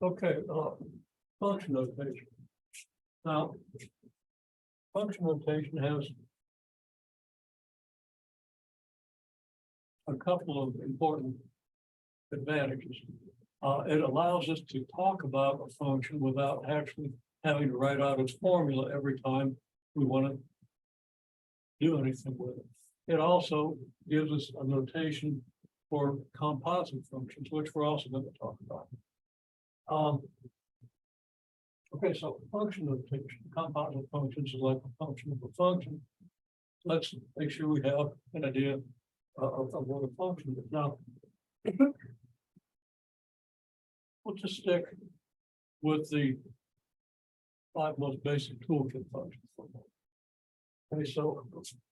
Okay, function notation. Now, function notation has a couple of important advantages. It allows us to talk about a function without actually having to write out its formula every time we want to do anything with it. It also gives us a notation for composite functions, which we're also going to talk about. Okay, so function notation, composite functions is like a function of a function. Let's make sure we have an idea of what a function is. Now, we'll just stick with the 5 most basic toolkit functions. Okay, so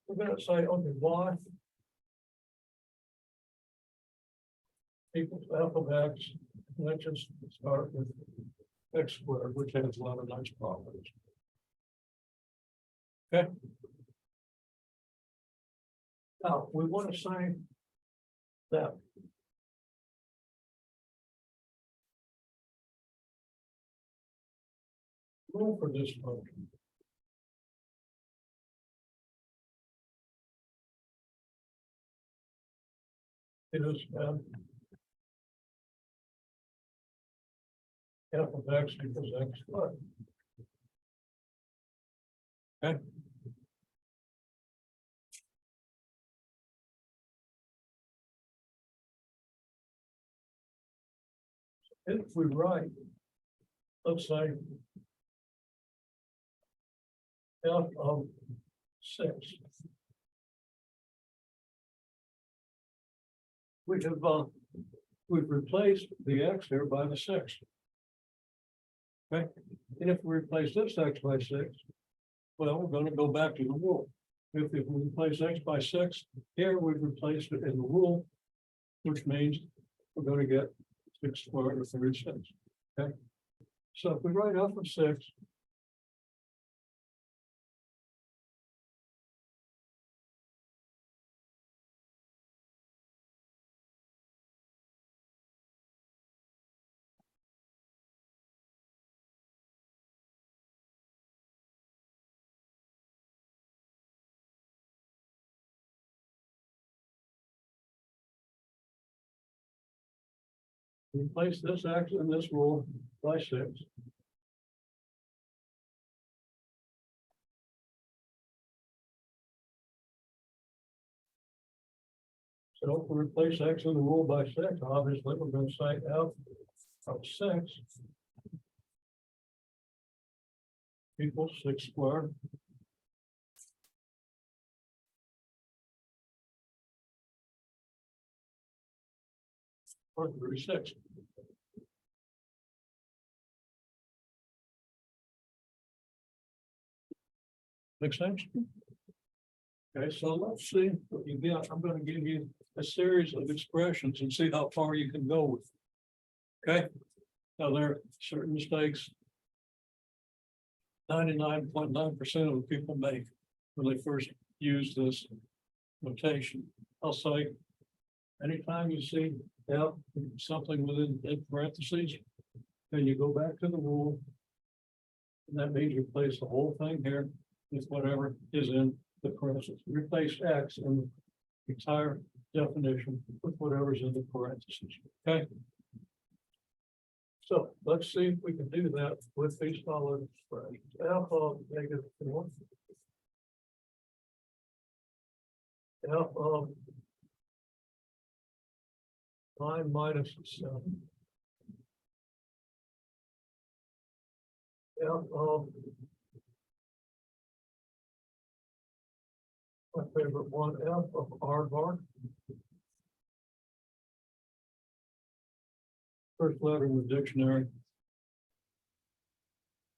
we're going to say, okay, y equals f of x. Let's just start with x squared, which has a lot of nice properties. Okay. Now, we want to say that rule for this function is f of x equals x squared. Okay. If we write, let's say, f of 6, we have we've replaced the x here by the 6. Okay, and if we replace this x by 6, well, we're going to go back to the rule. If we replace x by 6, here we've replaced it in the rule, which means we're going to get 6 squared or 36. Okay, so if we write f of 6, replace this x in this rule by 6. So if we replace x in the rule by 6, obviously we're going to say f of 6 equals 6 squared. Or 36. Make sense? Okay, so let's see what you get. I'm going to give you a series of expressions and see how far you can go with. Okay, now there are certain mistakes 99.9% of the people make when they first use this notation. I'll say, anytime you see f something within parentheses, then you go back to the rule. And that means you place the whole thing here with whatever is in the parentheses. Replace x in the entire definition with whatever's in the parentheses. Okay. So let's see if we can do that with these following expressions. F of -4. F of 9 minus 7. F of my favorite one, F of R bar. First letter in the dictionary.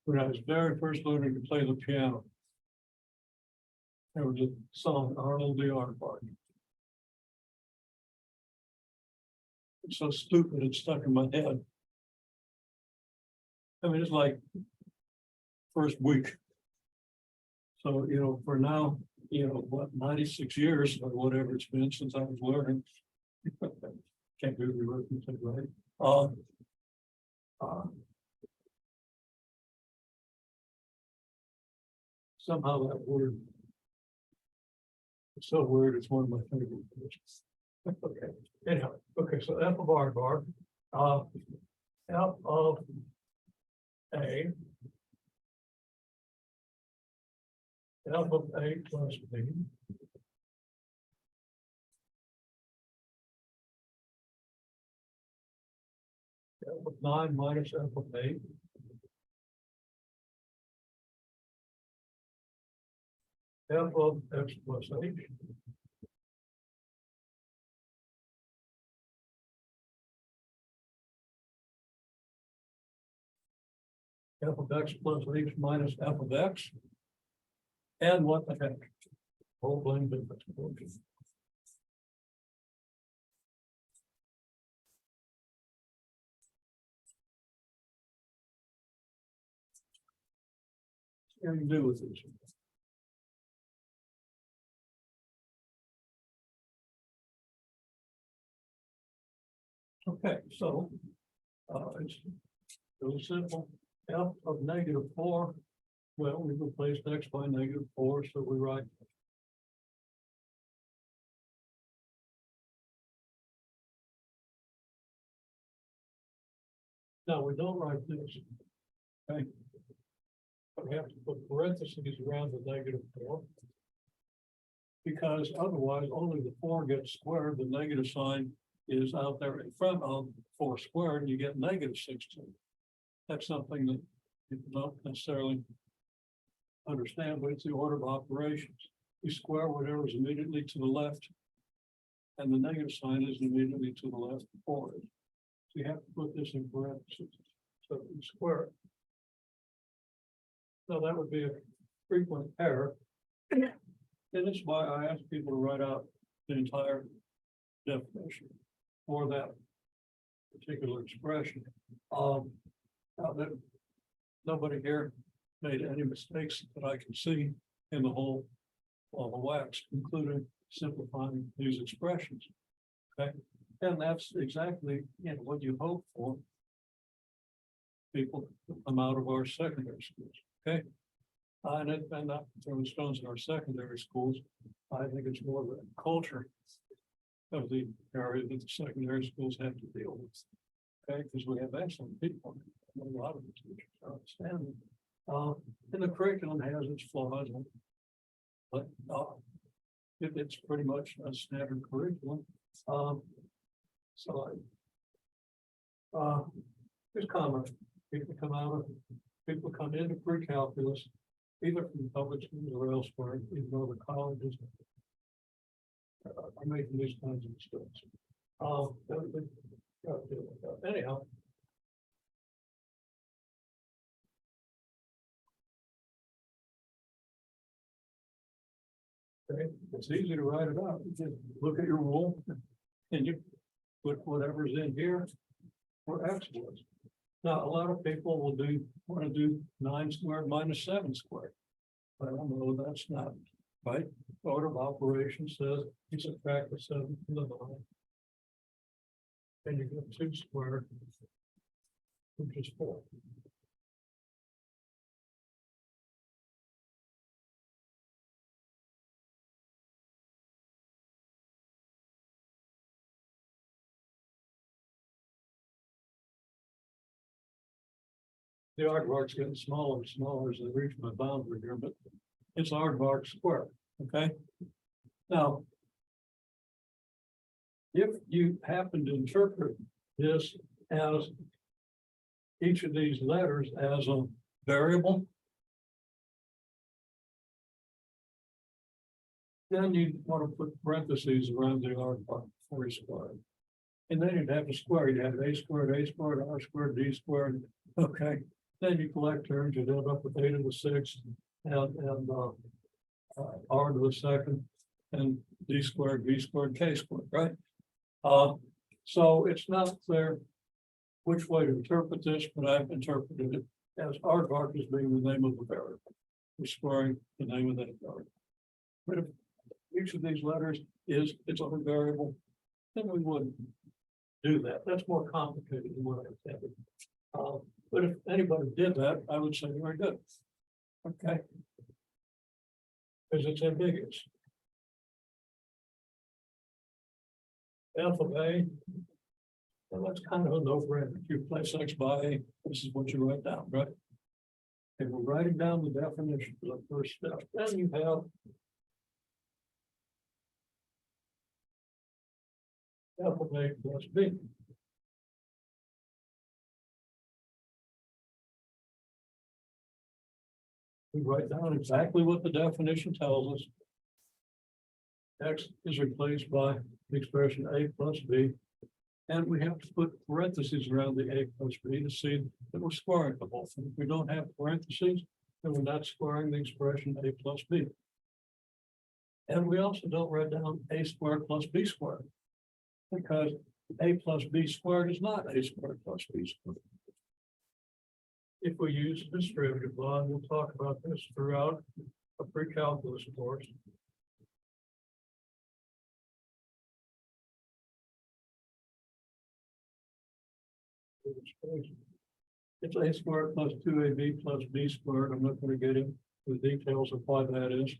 When I was very first learning to play the piano, there was a song, Arnold the Aardvark. It's so stupid, it's stuck in my head. I mean, it's like first week. So, you know, for now, you know, what, 96 years or whatever it's been since I was learning. Can't do the arithmetic, right? Somehow that word. It's so weird, it's one of my favorite words. Okay, anyhow, okay, so f of r bar, f of a. F of a plus b. F of 9 minus f of 8. F of x plus h. F of x plus h minus f of x. And what the heck? Whole blame difference. What do you do with this? Okay, so it's really simple. F of -4. Well, we replaced x by -4, so we write. Now we don't write this. Okay. We have to put parentheses around the -4. Because otherwise only the 4 gets squared, the negative sign is out there in front of 4 squared, and you get -16. That's something that people don't necessarily understand, but it's the order of operations. You square whatever is immediately to the left, and the negative sign is immediately to the left of 4. So you have to put this in parentheses, so you square it. So that would be a frequent error. And that's why I ask people to write out the entire definition for that particular expression. Now that nobody here made any mistakes that I can see in the whole of the wax, including simplifying these expressions. Okay, and that's exactly what you hope for people to come out of our secondary schools. Okay, and not throwing stones in our secondary schools. I think it's more the culture of the area that the secondary schools have to deal with. Okay, because we have excellent people. A lot of the teachers are outstanding. And the curriculum has its flaws, but it's pretty much a standard curriculum. Here's comment. People come into pre-calculus, either from public schools or elsewhere, even though the colleges are making these kinds of mistakes. Anyhow. Okay, it's easy to write it out. You just look at your rule and you put whatever's in here for x was. Now, a lot of people will want to do 9 squared minus 7 squared. I don't know, that's not right. Order of operations says you subtract the 7 from the 9. And you get 2 squared, which is 4. The aardvark's getting smaller and smaller as I reach my boundary here, but it's aardvark square. Okay. Now, if you happen to interpret this as each of these letters as a variable, then you want to put parentheses around the aardvark for squared. And then you'd have a square. You'd have a squared, r squared, d squared. Okay. Then you collect terms, you end up with 8 to the 6th and r to the 2nd and d squared, b squared, k squared, right? So it's not clear which way to interpret this, but I've interpreted it as aardvark as being the name of the variable. We're squaring the name of that variable. But if each of these letters is its own variable, then we wouldn't do that. That's more complicated than what I intended. But if anybody did that, I would say very good. Okay. Because it's ambiguous. F of A. Well, that's kind of a no-brainer. If you place X by A, this is what you write down, right? And we're writing down the definition for the first step. Then you have F of A plus B. We write down exactly what the definition tells us. X is replaced by the expression A plus B. And we have to put parentheses around the A plus B to see that we're squaring the whole thing. If we don't have parentheses, then we're not squaring the expression A plus B. And we also don't write down A squared plus B squared. Because A plus B squared is not A squared plus B squared. If we use distributive law, and we'll talk about this throughout a pre-calculus course. It's A squared plus 2AB plus B squared. I'm not going to get into the details of why that is,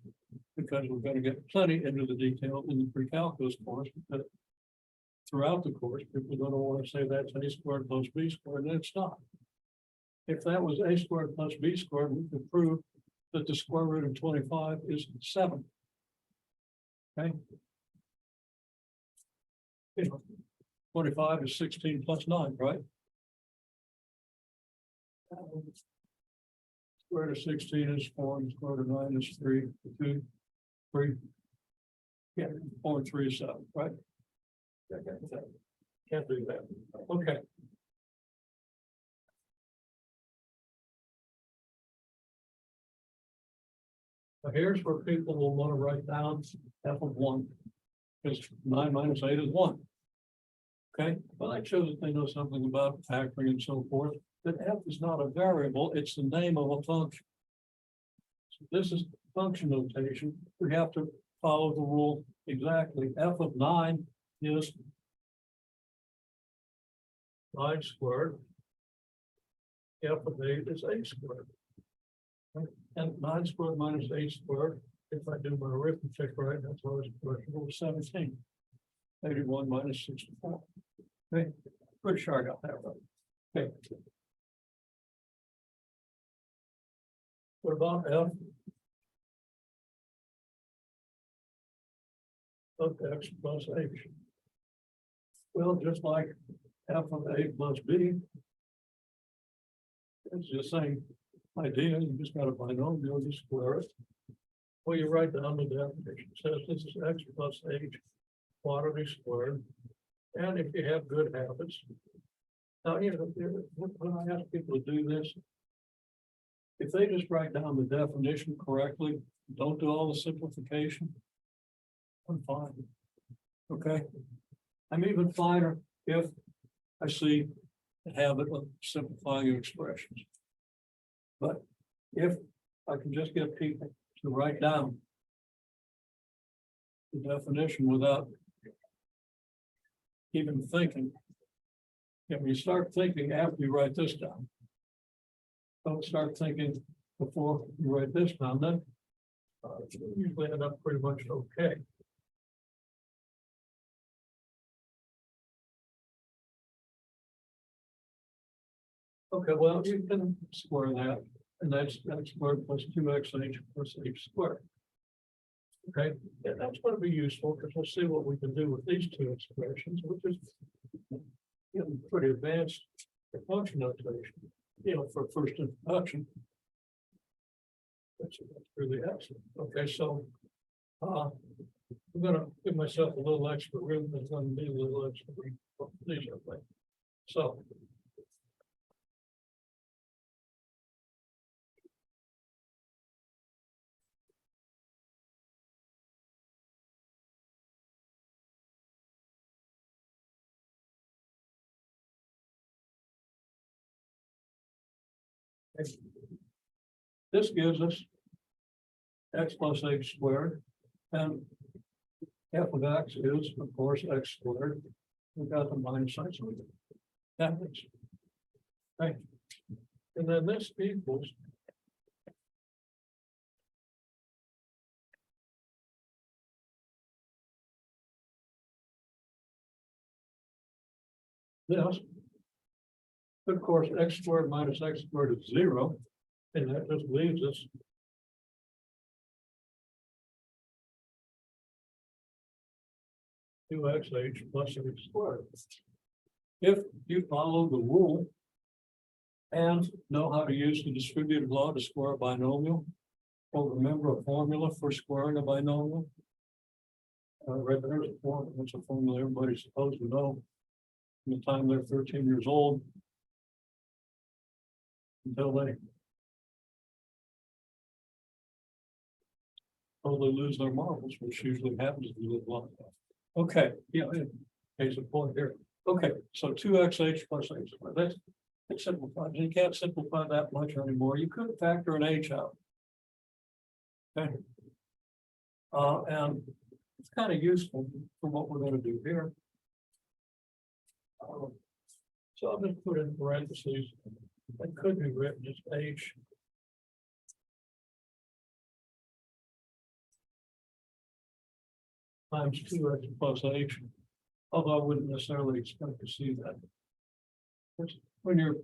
because we're going to get plenty into the detail in the pre-calculus course. But throughout the course, people are going to want to say that's A squared plus B squared, and it's not. If that was A squared plus B squared, we could prove that the square root of 25 is 7. Okay. 25 is 16 plus 9, right? Square root of 16 is 4, and square root of 9 is 3, 2, 3. Yeah, 4 and 3 is 7, right? Can't do that. Okay. So here's where people will want to write down F of 1. Because 9 minus 8 is 1. Okay, well, that shows that they know something about factoring and so forth. But F is not a variable, it's the name of a function. So this is function notation. We have to follow the rule exactly. F of 9 is 9 squared. F of 8 is 8 squared. And 9 squared minus 8 squared, if I do my arithmetic right, that's always a question, it was 17. 81 minus 64. Okay, pretty sure I got that right. Okay. What about F of X plus H? Well, just like F of A plus B, it's the same idea. You just got a binomial, you square it. Well, you write down the definition. It says this is X plus H quantity squared. And if you have good habits. Now, you know, when I ask people to do this, if they just write down the definition correctly, don't do all the simplification, I'm fine. Okay. I'm even finer if I see the habit of simplifying expressions. But if I can just get people to write down the definition without even thinking. If you start thinking after you write this down. Don't start thinking before you write this down, then you usually end up pretty much okay. Okay, well, you can square that, and that's X squared plus 2xh plus h squared. Okay, and that's going to be useful because we'll see what we can do with these two expressions, which is pretty advanced function notation, for first introduction. That's really excellent. Okay, so I'm going to give myself a little extra room. There's going to be a little extra room for these things. So. This gives us X plus H squared, and F of X is, of course, X squared. We've got the minus sign, so that makes Right. And then this equals. This. Of course, x squared minus x squared is 0, and that just leaves us. Two xh plus x squared. If you follow the rule and know how to use the distributive law to square a binomial, or remember a formula for squaring a binomial. Right there's a formula, it's a formula everybody's supposed to know from the time they're 13 years old until they lose their marbles, which usually happens if you live long enough. Okay, yeah, case in point here. Okay, so 2xh plus h squared. That's simplified. You can't simplify that much anymore. You could factor an h out. Okay. And it's kind of useful for what we're going to do here. So I'll just put in parentheses. It could be written as h times 2x plus h, although I wouldn't necessarily expect to see that. When you're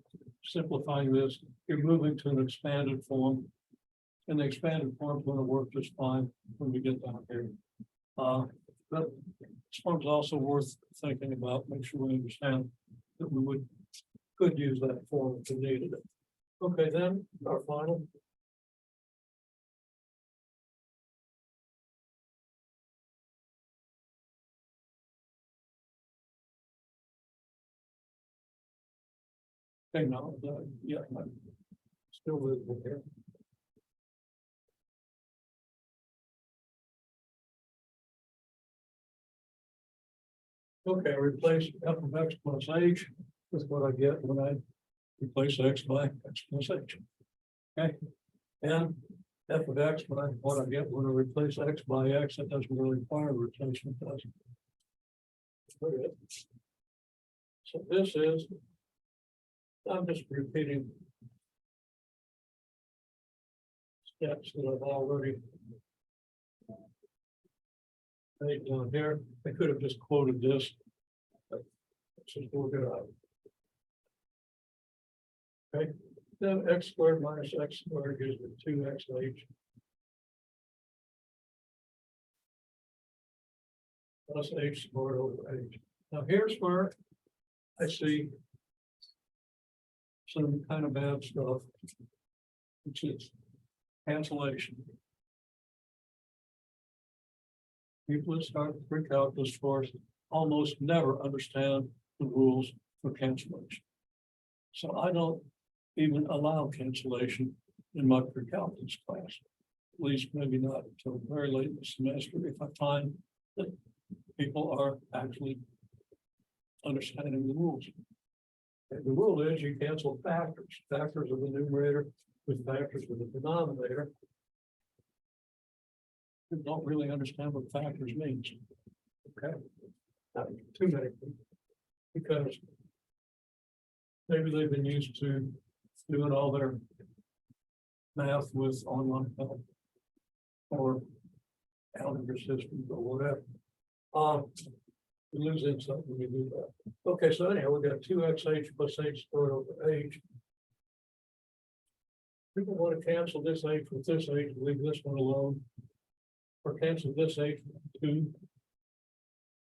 simplifying this, you're moving to an expanded form, and the expanded form is going to work just fine when we get down here. But this one's also worth thinking about, make sure we understand that we could use that form if we needed it. Okay, then our final. Okay, now, yeah, I'm still visible here. Okay, replace f of x plus h with what I get when I replace x by x plus h. Okay, and f of x by what I get when I replace x by x, that doesn't really require a replacement, does it? So this is, I'm just repeating steps that I've already made down here. I could have just quoted this. But let's just work it out. Okay, then x squared minus x squared gives me 2xh plus h squared over h. Now here's where I see some kind of bad stuff, which is cancellation. People that start to freak out this course almost never understand the rules for cancellation. So I don't even allow cancellation in my pre-calculus class. At least maybe not until very late in the semester, if I find that people are actually understanding the rules. And the rule is you cancel factors. Factors of the numerator with factors of the denominator. You don't really understand what factors means. Okay. Not too many people. Because maybe they've been used to doing all their math with online help or algebra systems or whatever. We lose insight when we do that. Okay, so anyhow, we got 2xh plus h squared over h. People want to cancel this h with this h, leave this one alone. Or cancel this h with 2.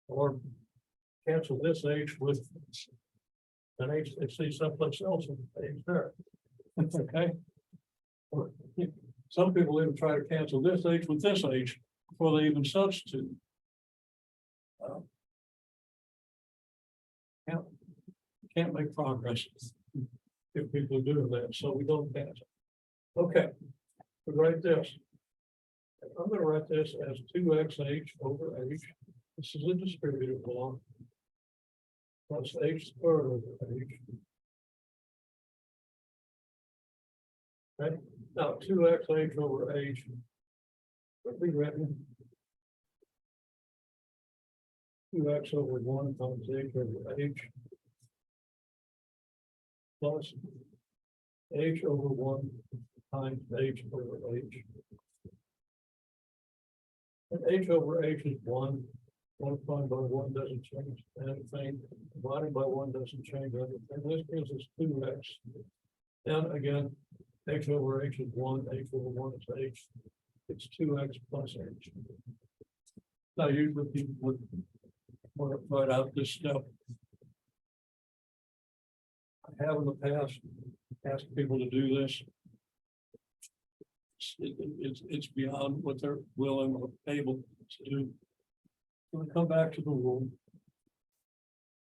Or cancel this h with an h they see someplace else in the page there. Okay. Or some people even try to cancel this h with this h before they even substitute. Can't make progress if people are doing that, so we don't cancel. Okay, we write this. I'm going to write this as 2xh over h. This is a distributive law. Plus h squared over h. Okay, now 2xh over h would be written 2x over 1 times h over h plus H over one times H over H. And H over H is one. Multiplied by one doesn't change anything. Divided by one doesn't change anything. This gives us 2x. And again, H over H is one, H over one is H. It's 2x plus H. Now, usually people would want to write out this step. I have in the past asked people to do this. It's beyond what they're willing or able to do. When we come back to the rule,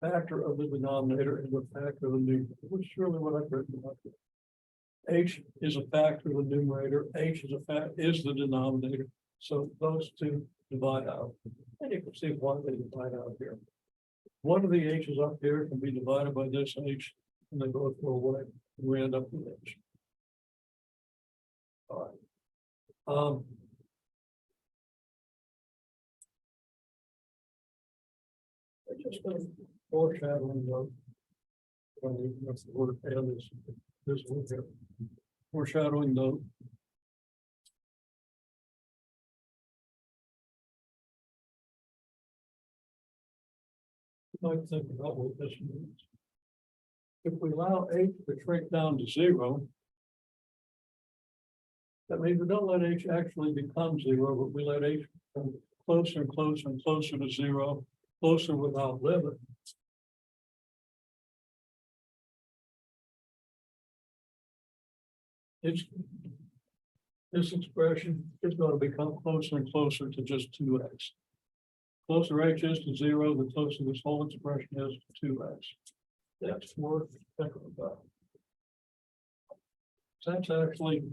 factor of the denominator and the factor of the numerator, which is really what I've written about here. H is a factor of the numerator, H is the denominator, so those two divide out. And you can see why they divide out here. One of the H's up here can be divided by this H, and they both go away, and we end up with H. All right. I just been foreshadowing note. That's the word, and this one here. Foreshadowing note. You might think about what this means. If we allow H to shrink down to 0, that means we don't let H actually become 0, but we let H come closer and closer and closer to 0, closer without limit. This expression is going to become closer and closer to just 2x. Closer H is to 0, the closer this whole expression is to 2x. That's worth thinking about. So that's actually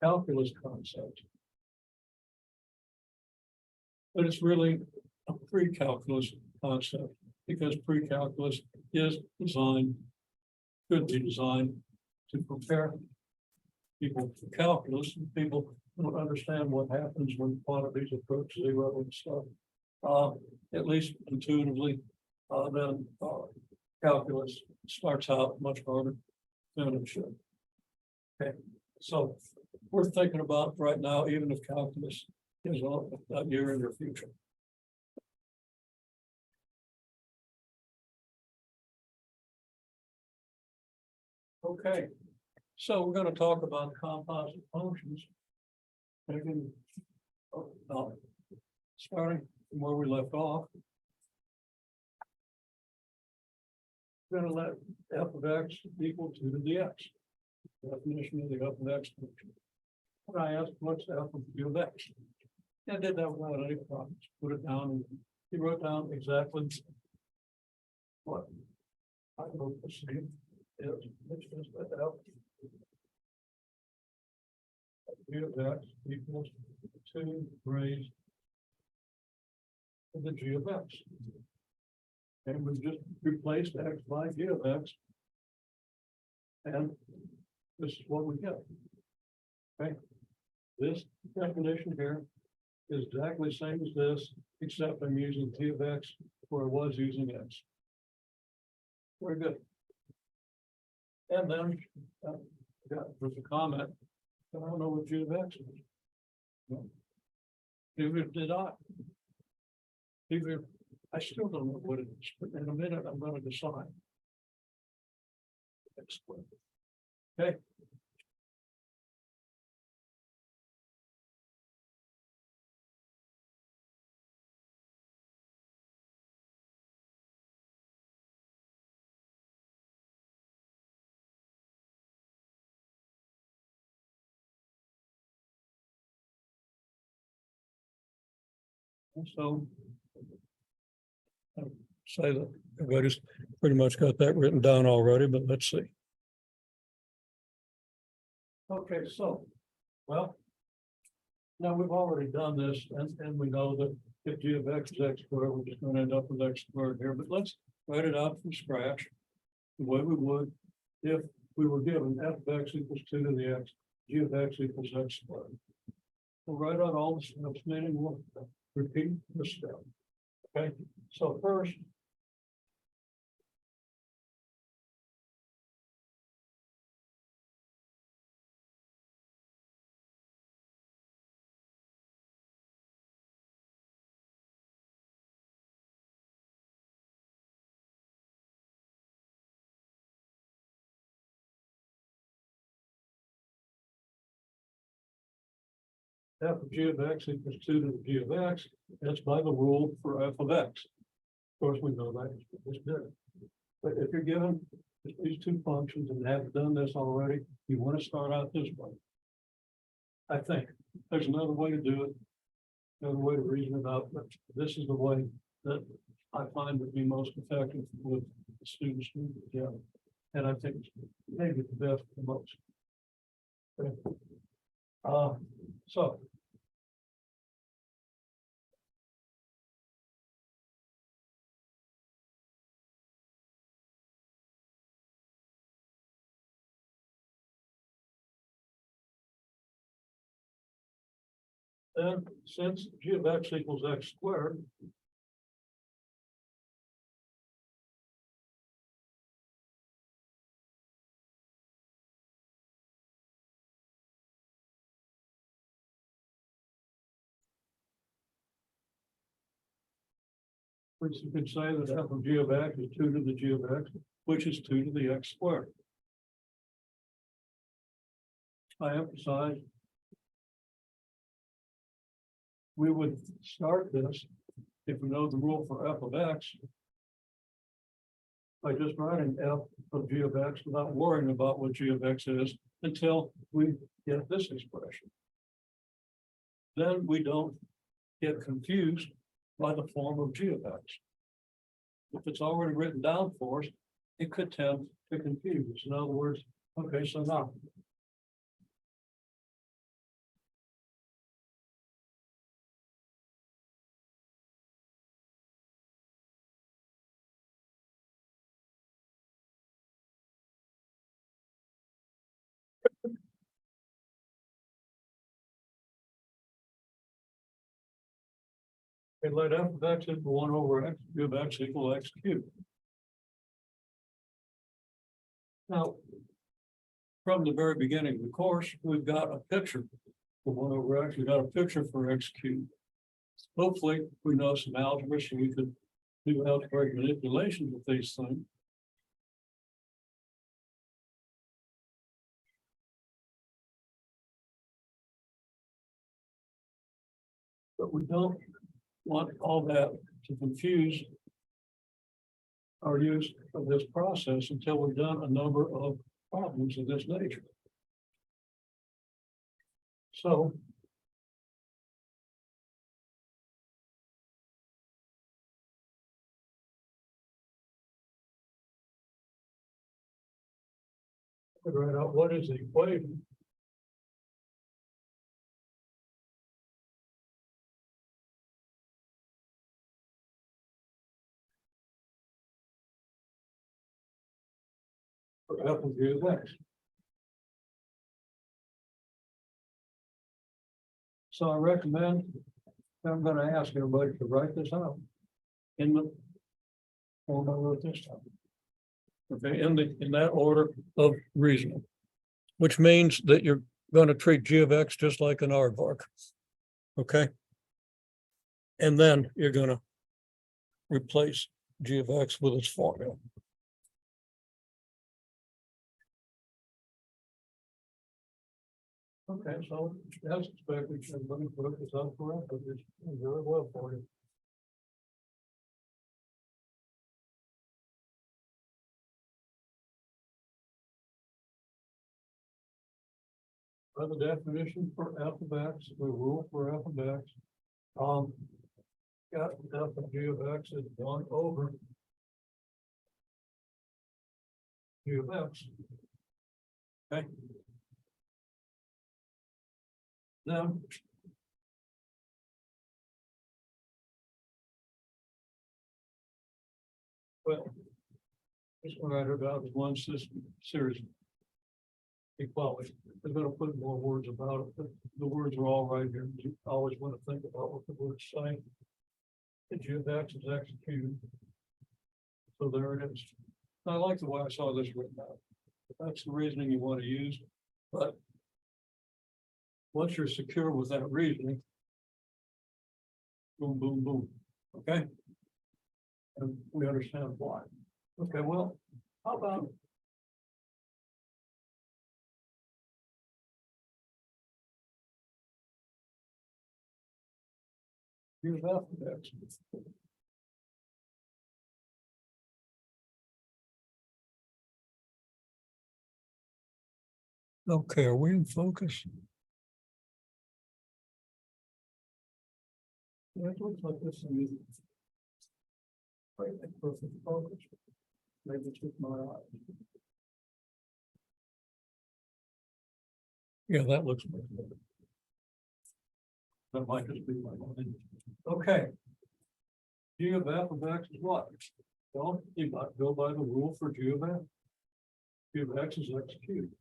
calculus concept. But it's really a pre-calculus concept, because pre-calculus is designed, could be designed to prepare people for calculus, and people don't understand what happens when quantities approach 0 and stuff. At least intuitively, then calculus starts out much harder than it should. Okay, so we're thinking about right now, even if calculus is a year in your future. Okay, so we're going to talk about composite functions. Taking, starting from where we left off. We're going to let f of x equal 2 to the x. Definition of the f of x function. When I asked what's f of g of x, I did that without any problems. Put it down. He wrote down exactly what I wrote the same is, which is that f g of x equals 2 raised to the g of x. And we just replaced x by g of x. And this is what we get. Okay. This definition here is exactly the same as this, except I'm using g of x where I was using x. Very good. And then there's a comment. I don't know what g of x is. No. Neither did I. Either I still don't know what it is, but in a minute I'm going to decide. Okay. So I'd say that everybody's pretty much got that written down already, but let's see. Okay, so, well, now we've already done this, and we know that if g of x is x squared, we're just going to end up with x squared here, but let's write it out from scratch the way we would if we were given f of x equals 2 to the x, g of x equals x squared. We'll write out all the steps, meaning we'll repeat the step. Okay, so first, f of g of x equals 2 to the g of x. That's by the rule for f of x. Of course, we know that it's good. But if you're given these two functions and have done this already, you want to start out this way. I think there's another way to do it, another way to reason it out, but this is the way that I find would be most effective with the students together. And I think it's maybe the best for most. Okay. So. And since g of x equals x squared, which you can say that f of g of x is 2 to the g of x, which is 2 to the x squared. I emphasize we would start this if we know the rule for f of x by just writing f of g of x without worrying about what g of x is until we get this expression. Then we don't get confused by the form of g of x. If it's already written down for us, it could tend to confuse us. In other words, okay, so now and let f of x equal 1 over x, g of x equal x cubed. Now, from the very beginning of the course, we've got a picture for 1 over x, we've got a picture for x cubed. Hopefully, we know some algebra, so we could do algebraic manipulations with these things. But we don't want all that to confuse our use of this process until we've done a number of problems of this nature. So figure out what is the equation for f of g of x. So I recommend, I'm going to ask everybody to write this out in the form I wrote this time. Okay, in that order of reasoning, which means that you're going to treat g of x just like an aardvark. Okay. And then you're going to replace g of x with its formula. Okay, so as expected, let me put this up for it, but it's very well for you. By the definition for f of x, the rule for f of x, got f of g of x is 1 over g of x. Okay. Now, well, this one I heard about is one system series equality. I'm going to put more words about it, but the words are all right here. You always want to think about what the words say. The g of x is x cubed. So there it is. I like the way I saw this written out. That's the reasoning you want to use, but once you're secure with that reasoning, boom, boom, boom, okay? And we understand why. Okay, well, how about U of F of X. Okay, are we in focus? Yeah, it looks like this is right in perfect focus. Maybe it's with my eyes. Yeah, that looks much better. That might just be my mind. Okay. G of F of X is what? Don't you go by the rule for G of F? G of X is X cubed.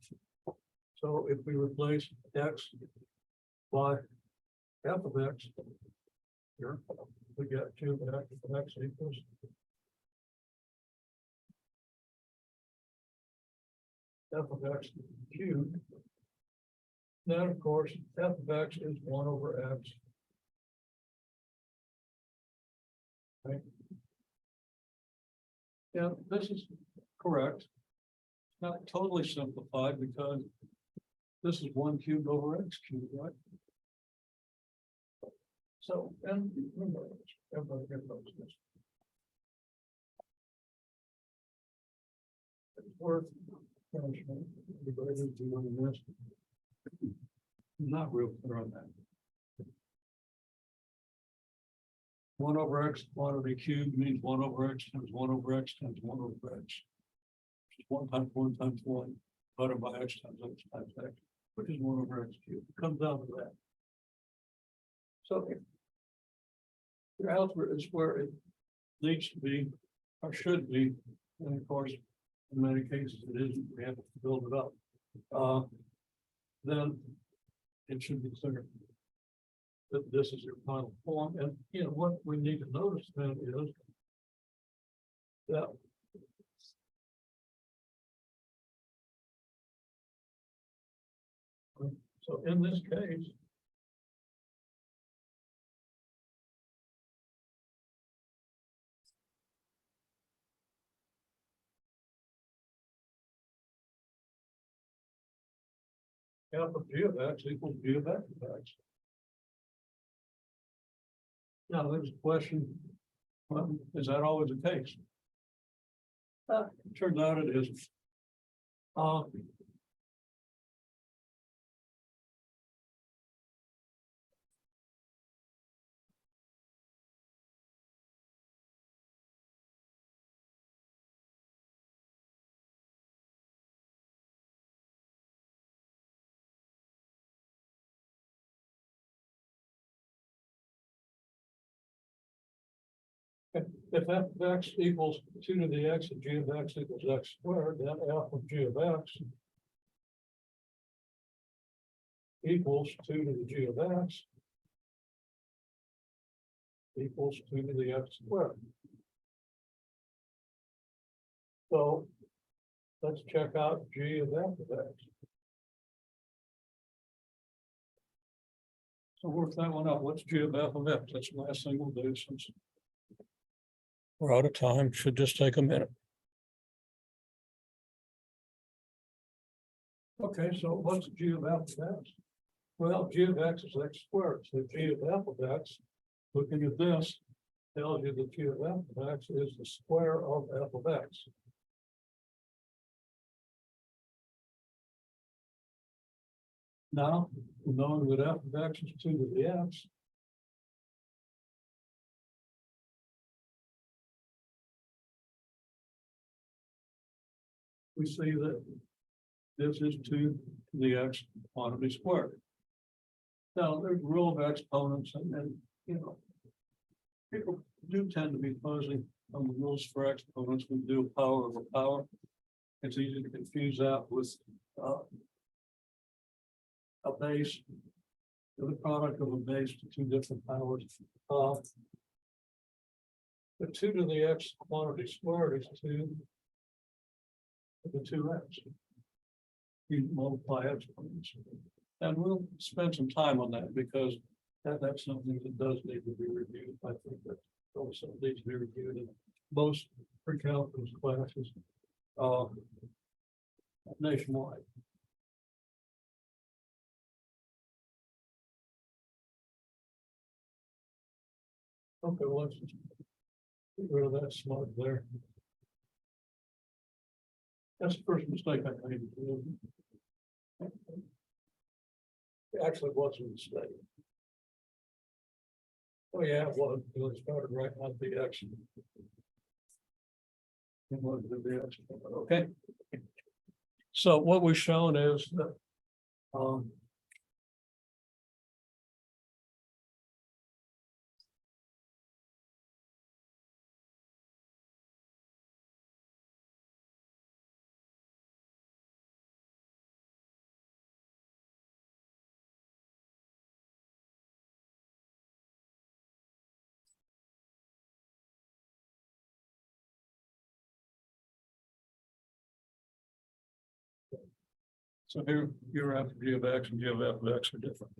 So if we replace X by F of X, here, we get 2 F of X equals F of X cubed. Then, of course, F of X is 1 over X. Right? Yeah, this is correct. Not totally simplified because this is 1 cubed over X cubed, right? So, and everybody knows this. It's worth mentioning. Everybody is doing this. Not real clear on that. 1 over X quantity cubed means 1 over X times 1 over X times 1 over X. Which is 1 times 1 times 1 divided by X times X, which is 1 over X cubed. It comes down to that. So if your algebra is where it needs to be or should be, and of course, in many cases it isn't, we have to build it up. Then it should be clear that this is your final form. And you know what we need to notice then is that so in this case, F of G of X equals G of X of X. Now, there's a question, well, is that always the case? It turns out it isn't. If F of X equals 2 to the X and G of X equals X squared, then F of G of X equals 2 to the G of X equals 2 to the X squared. So let's check out G of F of X. So work that one out. What's G of F of X? That's the last thing we'll do since we're out of time. Should just take a minute. Okay, so what's G of F of X? Well, G of X is X squared. So G of F of X, looking at this, tells you that G of F of X is the square of F of X. Now, knowing that F of X is 2 to the X, we see that this is 2 to the X quantity squared. Now, there's rule of exponents and you know, people do tend to be fuzzy on the rules for exponents. We do power over power. It's easy to confuse that with a base, the product of a base to 2 different powers. The 2 to the X quantity squared is 2 to the 2X. You multiply exponents. And we'll spend some time on that because that's something that does need to be reviewed. I think that also needs to be reviewed in most pre-calculus classes nationwide. Okay, well, let's just get rid of that smudge there. That's the first mistake I made. It actually wasn't a mistake. Oh, yeah, it was, because it started right out the exit. It was the exit, okay. So what we've shown is that, so here, after G of X and G of F of X are different.